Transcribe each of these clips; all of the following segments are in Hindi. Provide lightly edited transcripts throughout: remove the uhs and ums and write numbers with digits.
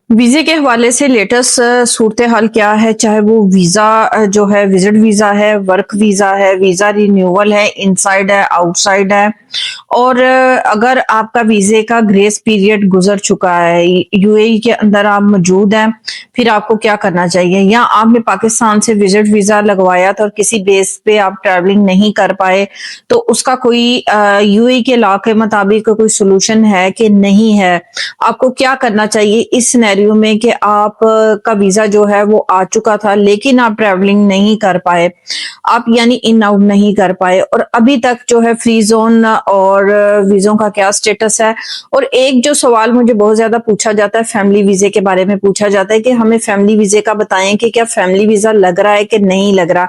वीज़े के हवाले से लेटेस्ट सूरत हाल क्या है, चाहे वो वीज़ा जो है विज़िट वीज़ा है, वर्क वीज़ा है, वीज़ा रिन्यूअल है, इनसाइड है, आउटसाइड है और अगर आपका वीज़े का ग्रेस पीरियड गुज़र चुका है, यूएई के अंदर आप मौजूद हैं, फिर आपको क्या करना चाहिए? या आपने पाकिस्तान से विज़िट वीज़ा लगवाया था और किसी बेस पे आप ट्रैवलिंग नहीं कर पाए, तो उसका कोई यूएई के लॉ के मुताबिक कोई सॉल्यूशन है कि नहीं है? आपको क्या करना चाहिए इस सिनेरियो में कि आप का वीजा जो है वो आ चुका था लेकिन आप ट्रैवलिंग नहीं कर पाए, आप यानी इन आउट नहीं कर पाए और अभी तक जो है फ्री जोन और वीज़ों का क्या स्टेटस है। और एक जो सवाल मुझे बहुत ज़्यादा पूछा जाता है फैमिली वीज़े के बारे में पूछा जाता है कि हमें फैमिली वीज़े का बताएं कि क्या फैमिली वीज़ा लग रहा है कि नहीं लग रहा।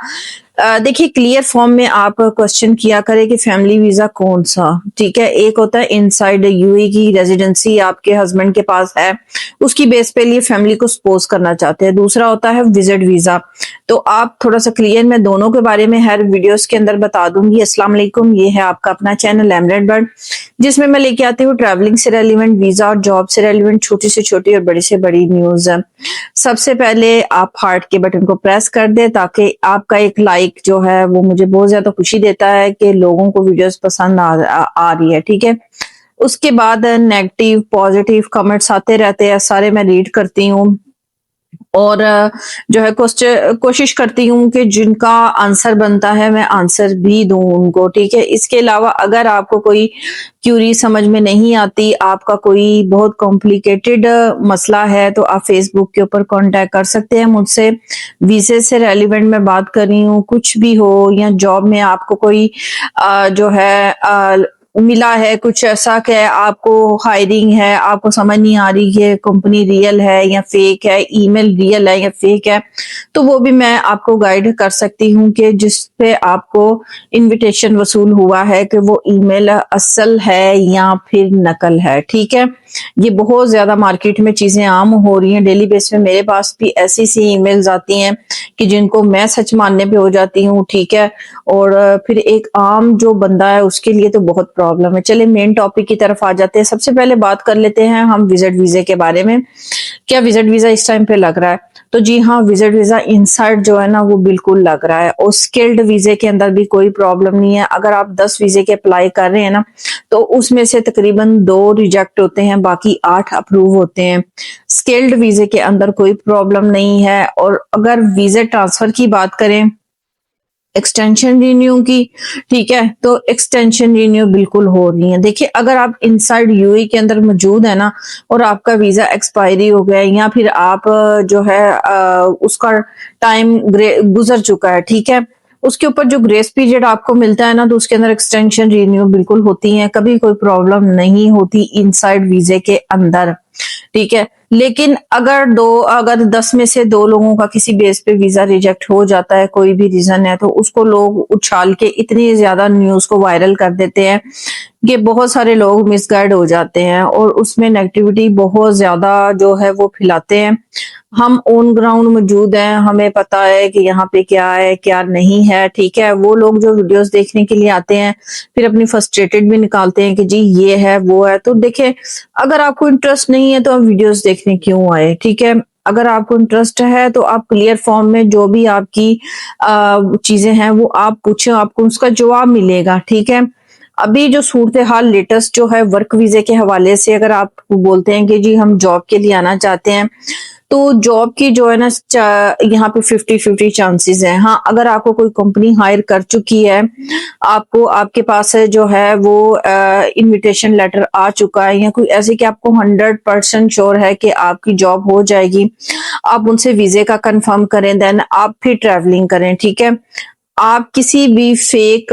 देखिए क्लियर फॉर्म में आप क्वेश्चन किया करें कि फैमिली वीजा कौन सा, ठीक है। एक होता है इनसाइड यूएई की रेजिडेंसी आपके हस्बैंड के पास है, उसकी बेस पे लिए फैमिली को स्पोज करना चाहते हैं। दूसरा होता है विजिट वीजा। तो आप थोड़ा सा क्लियर, मैं दोनों के बारे में हर वीडियोस के अंदर बता दूंगी। अस्सलाम वालेकुम, ये है आपका अपना चैनल एमरेट बर्ड, जिसमें मैं लेके आती हूँ ट्रैवलिंग से रेलिवेंट, वीजा और जॉब से रेलिवेंट छोटी से छोटी और बड़ी से बड़ी न्यूज है। सबसे पहले आप हार्ट के बटन को प्रेस कर दे ताकि आपका एक लाइक जो है वो मुझे बहुत ज्यादा खुशी देता है कि लोगों को वीडियोस पसंद आ रही है, ठीक है। उसके बाद नेगेटिव पॉजिटिव कमेंट्स आते रहते हैं, सारे मैं रीड करती हूँ और जो है कोशिश करती हूँ कि जिनका आंसर बनता है मैं आंसर भी दूं उनको, ठीक है। इसके अलावा अगर आपको कोई क्यूरी समझ में नहीं आती, आपका कोई बहुत कॉम्प्लिकेटेड मसला है, तो आप फेसबुक के ऊपर कांटेक्ट कर सकते हैं मुझसे। वीजे से रेलिवेंट मैं बात कर रही हूँ, कुछ भी हो, या जॉब में आपको कोई जो है मिला है कुछ ऐसा कि आपको हायरिंग है, आपको समझ नहीं आ रही है कंपनी रियल है या फेक है, ईमेल रियल है या फेक है, तो वो भी मैं आपको गाइड कर सकती हूँ कि जिस पे आपको इनविटेशन वसूल हुआ है कि वो ईमेल असल है या फिर नकल है, ठीक है। ये बहुत ज्यादा मार्केट में चीजें आम हो रही हैं, डेली बेस पे मेरे पास भी ऐसी सी ईमेल्स आती हैं कि जिनको मैं सच मानने पे हो जाती हूँ, ठीक है। और फिर एक आम जो बंदा है उसके लिए तो बहुत प्रॉब्लम है। चलिए मेन टॉपिक की तरफ आ जाते हैं। सबसे पहले बात कर लेते हैं हम विजिट वीजे के बारे में। क्या विजिट वीजा इस टाइम पे लग रहा है? तो जी हाँ, विजिट वीजा इनसाइड जो है ना वो बिल्कुल लग रहा है और स्किल्ड वीजे के अंदर भी कोई प्रॉब्लम नहीं है। अगर आप 10 वीजे के अप्लाई कर रहे हैं ना, तो उसमें से तकरीबन 2 रिजेक्ट होते हैं, बाकी 8 अप्रूव होते हैं। स्किल्ड वीजे के अंदर कोई प्रॉब्लम नहीं है। और अगर वीजे ट्रांसफर की बात करें, एक्सटेंशन रिन्यू की, ठीक है, तो एक्सटेंशन रिन्यू बिल्कुल हो रही है। देखिए अगर आप इनसाइड यूएई के अंदर मौजूद है ना और आपका वीजा एक्सपायरी हो गया है या फिर आप जो है उसका टाइम गुजर चुका है, ठीक है, उसके ऊपर जो ग्रेस पीरियड आपको मिलता है ना, तो उसके अंदर एक्सटेंशन रिन्यू बिल्कुल होती है, कभी कोई प्रॉब्लम नहीं होती इनसाइड वीजे के अंदर, ठीक है। लेकिन अगर 10 में से 2 लोगों का किसी बेस पे वीजा रिजेक्ट हो जाता है, कोई भी रीजन है, तो उसको लोग उछाल के इतनी ज्यादा न्यूज को वायरल कर देते हैं कि बहुत सारे लोग मिसगाइड हो जाते हैं और उसमें नेगेटिविटी बहुत ज्यादा जो है वो फैलाते हैं। हम ऑन ग्राउंड मौजूद हैं, हमें पता है कि यहाँ पे क्या है क्या नहीं है, ठीक है। वो लोग जो वीडियोस देखने के लिए आते हैं फिर अपनी फ्रस्ट्रेटेड भी निकालते हैं कि जी ये है वो है। तो देखिए अगर आपको इंटरेस्ट नहीं है तो आप वीडियोस देखने क्यों आए, ठीक है। अगर आपको इंटरेस्ट है तो आप क्लियर फॉर्म में जो भी आपकी चीजें हैं वो आप पूछें, आपको उसका जवाब मिलेगा, ठीक है। अभी जो सूरत हाल लेटेस्ट जो है वर्क वीजे के हवाले से, अगर आप बोलते हैं कि जी हम जॉब के लिए आना चाहते हैं, तो जॉब की जो है ना यहाँ पे 50-50 चांसेस है। हाँ, अगर आपको कोई कंपनी हायर कर चुकी है, आपको आपके पास है जो है वो इनविटेशन लेटर आ चुका है या कोई ऐसे कि आपको 100% श्योर है कि आपकी जॉब हो जाएगी, आप उनसे वीजे का कंफर्म करें, देन आप फिर ट्रैवलिंग करें, ठीक है। आप किसी भी फेक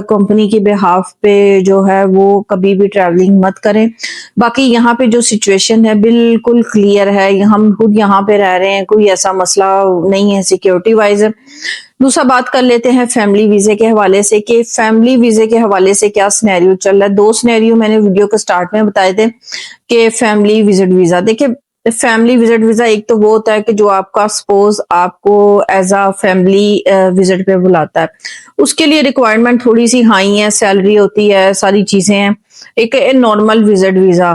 कंपनी के बिहाफ पे जो है वो कभी भी ट्रैवलिंग मत करें। बाकी यहाँ पे जो सिचुएशन है बिल्कुल क्लियर है, हम खुद यहाँ पे रह रहे हैं, कोई ऐसा मसला नहीं है सिक्योरिटी वाइज। दूसरा बात कर लेते हैं फैमिली वीजे के हवाले से कि फैमिली वीजे के हवाले से क्या सिनेरियो चल रहा है। 2 सिनेरियो मैंने वीडियो के स्टार्ट में बताए थे कि फैमिली विजिट वीजा। देखिए फैमिली विजिट वीजा एक तो वो होता है कि जो आपका सपोज आपको एज अ फैमिली विजिट पे बुलाता है, उसके लिए रिक्वायरमेंट थोड़ी सी हाई है, सैलरी होती है, सारी चीजें हैं। एक नॉर्मल विजिट वीजा,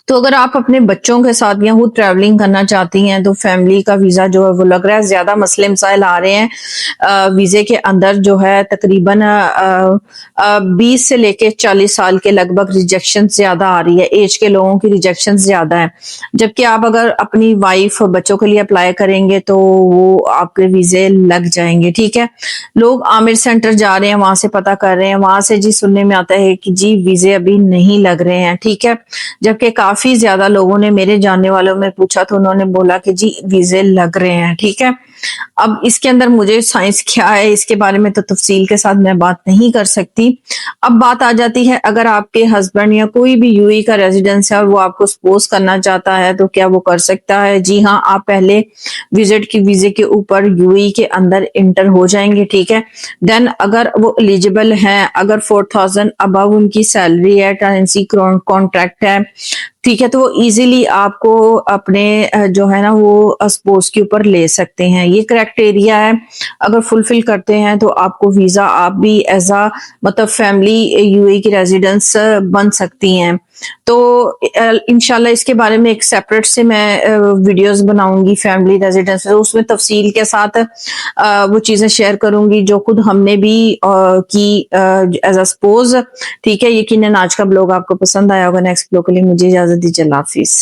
तो अगर आप अपने बच्चों के साथ या खुद ट्रैवलिंग करना चाहती हैं तो फैमिली का वीज़ा जो है वो लग रहा है ज़्यादा मसले मसाइल आ रहे हैं। वीज़े के अंदर जो है तकरीबन 20 से लेके 40 साल के लगभग रिजेक्शन ज़्यादा आ रही है, एज के लोगों की रिजेक्शन ज़्यादा है। जबकि आप अगर अपनी वाइफ बच्चों के लिए अप्लाई करेंगे तो वो आपके वीज़े लग जाएंगे, ठीक है। लोग आमिर सेंटर जा रहे हैं, वहां से पता कर रहे हैं, वहां से जी सुनने में आता है कि जी वीज़े अभी नहीं लग रहे हैं, ठीक है। जबकि काफ़ी ज़्यादा लोगों ने मेरे जानने वालों में पूछा तो उन्होंने बोला कि जी वीज़े लग रहे हैं, ठीक है। अब इसके अंदर मुझे साइंस क्या है इसके बारे में तो तफसील के साथ मैं बात नहीं कर सकती। अब बात आ जाती है अगर आपके हस्बैंड या कोई भी यूएई का रेज़िडेंस है और वो आपको स्पोज़ करना चाहता है तो क्या वो कर सकता है? जी हाँ, आप पहले विज़िट की वीज़े के ऊपर यूएई के अंदर एंटर हो जाएँगे, ठीक है। देन अगर वो एलिजिबल हैं, अगर 4000 अबव उनकी सैलरी है, टेनेंसी कॉन्ट्रैक्ट है, ठीक है, तो वो इजीली आपको अपने जो है ना वो स्पोर्ट्स के ऊपर ले सकते हैं। ये क्राइटेरिया है, अगर फुलफिल करते हैं तो आपको वीज़ा आप भी एज़ अ मतलब फैमिली यूएई की रेज़िडेंस बन सकती हैं। तो इंशाल्लाह इसके बारे में एक सेपरेट से मैं वीडियोस बनाऊँगी फैमिली रेज़िडेंस तो उसमें तफ़सील के साथ वो चीज़ें शेयर करूँगी जो खुद हमने भी की एज़ अ स्पोज़, ठीक है। यकीनन आज का ब्लॉग आपको पसंद आया होगा। नेक्स्ट ब्लॉग के लिए मुझे इजाज़त दीजिए। अल्लाह हाफ़िज़।